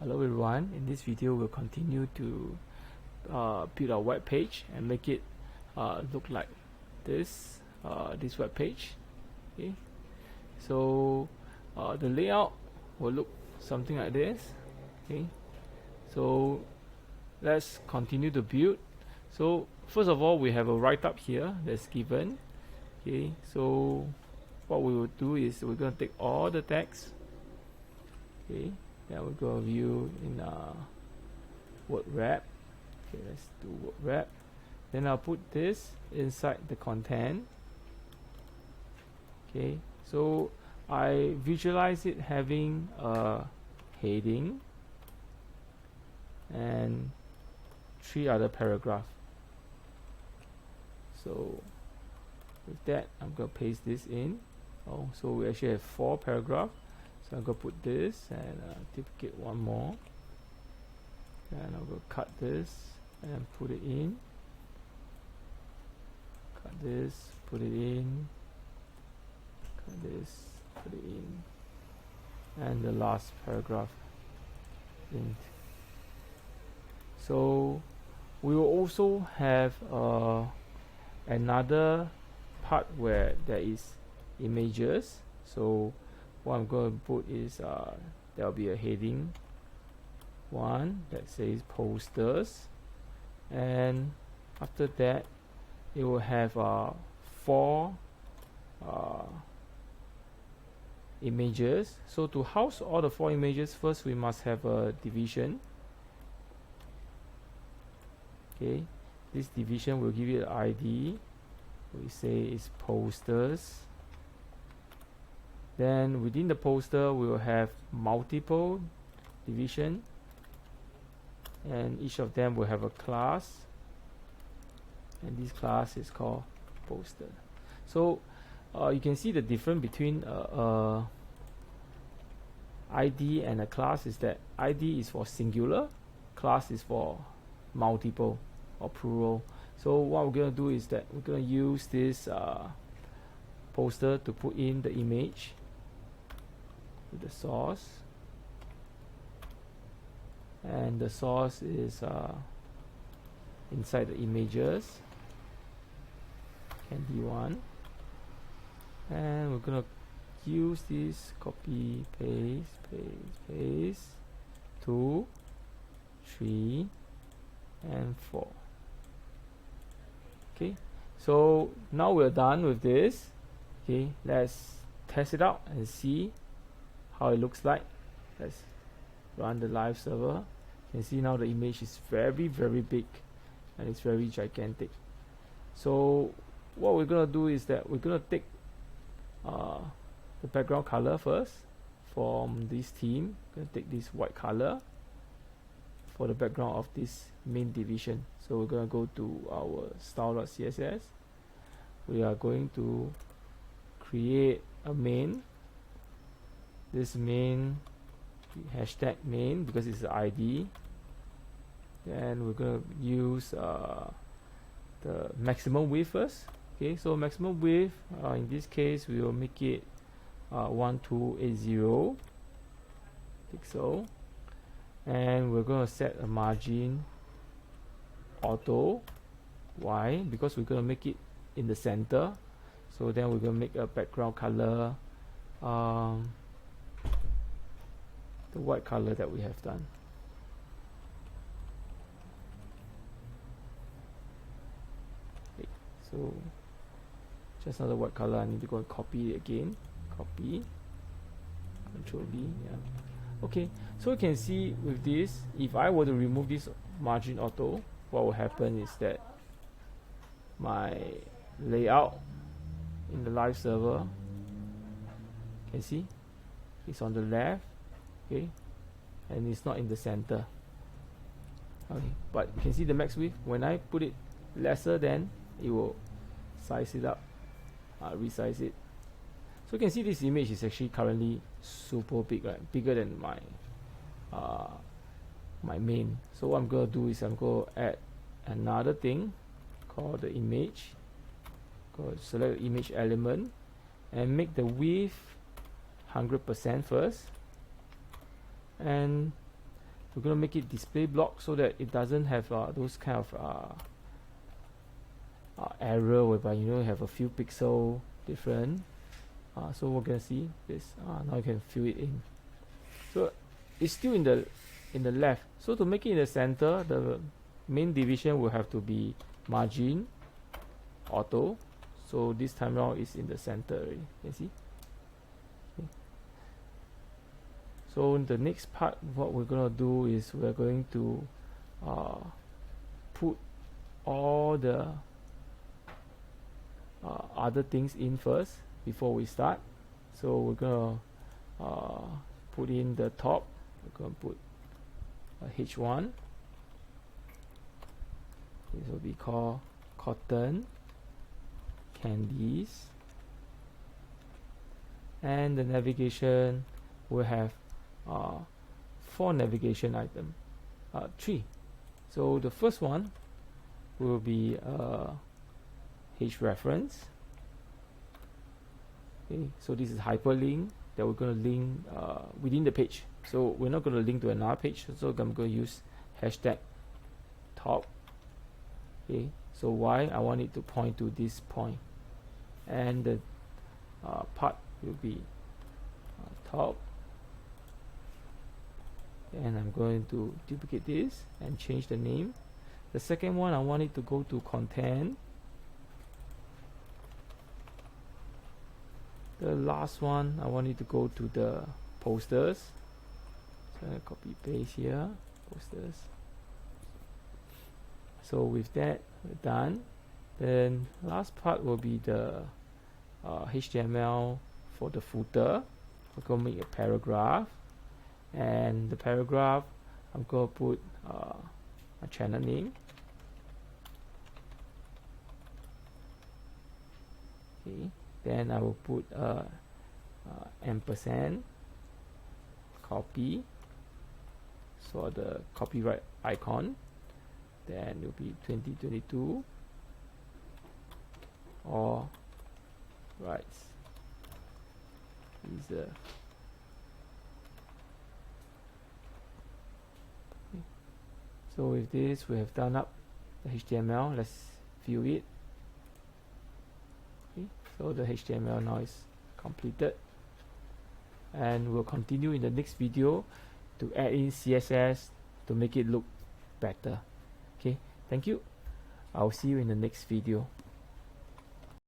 Hello everyone, in this video we'll continue to build our web page and make it look like this web page. Okay, so the layout will look something like this. Okay, so let's continue to build. So first of all, we have a write-up here that's given. Okay, so what we will do is we're going to take all the text. Okay, then we'll go view in word wrap. Okay, let's do word wrap. Then I'll put this inside the content. Okay, so I visualize it having a heading and 3 other paragraphs. So with that, I'm going to paste this in. Oh, so we actually have 4 paragraphs. So I'm going to put this and duplicate one more. And I'm going to cut this and put it in. Cut this, put it in. Cut this, put it in. And the last paragraph in. So we will also have another part where there is images. So what I'm going to put is there will be a heading one that says posters, and after that it will have 4 images. So to house all the 4 images, first we must have a division. Okay, this division will give you the ID. We say it's posters. Then within the poster we will have multiple division, and each of them will have a class, and this class is called poster. So you can see the difference between ID and a class is that ID is for singular, class is for multiple or plural. So what we're going to do is that we're going to use this poster to put in the image with the source, and the source is inside the images, candy one, and we're going to use this copy, paste 2, 3 and 4. Okay, so now we're done with this. Okay, let's test it out and see how it looks like. Let's run the live server. You can see now the image is very big and it's very gigantic. So what we're gonna do is that we're gonna take the background color first from this theme. Gonna take this white color for the background of this main division. So we're gonna go to our style.css. We are going to create a main. This main, hashtag main, because it's the ID. Then we're going to use the maximum width first. Okay, so maximum width, in this case we will make it 1280 pixel, and we're going to set a margin auto. Why? Because we're going to make it in the center. So then we're going to make a background color the white color that we have done. Okay, so just another white color. I need to go and copy it again. Copy, Control V. Yeah. Okay, so you can see with this, if I were to remove this margin auto, what will happen is that my layout in the live server, you can see it's on the left. Okay, and it's not in the center. Okay, but you can see the max width. When I put it lesser, then it will size it up, resize it. So you can see this image is actually currently super big, right? Bigger than my my main. So what I'm going to do is I'm going to add another thing called the image. Go select the image element and make the width 100% first, and we're going to make it display block so that it doesn't have those kind of error whereby you have a few pixel different. So we're going to see this. Now you can fill it in. So it's still in the left. So to make it in the center, the main division will have to be margin auto. So this time around it's in the center already. You can see. Okay. So in the next part, what we're gonna do is we're going to put all the other things in first before we start. So we're gonna put in the top. We're gonna put a H1. This will be called cotton candies, and the navigation will have 4 navigation items, 3. So the first one will be H reference. Okay, so this is hyperlink that we're going to link within the page. So we're not going to link to another page, so I'm going to use hashtag top. Okay, so why? I want it to point to this point, and the part will be top, and I'm going to duplicate this and change the name. The second one, I want it to go to content. The last one, I want it to go to the posters. So I copy paste here, posters. So with that, we're done. Then last part will be the HTML for the footer. We're going to make a paragraph, and the paragraph I'm going to put a channel name. Okay. Then I will put ampersand copy, so the copyright icon. Then it will be 2022 or rights. Is so with this we have done up the HTML. Let's view it. Okay, so the HTML now is completed, and we'll continue in the next video to add in CSS to make it look better. Okay, thank you. I'll see you in the next video.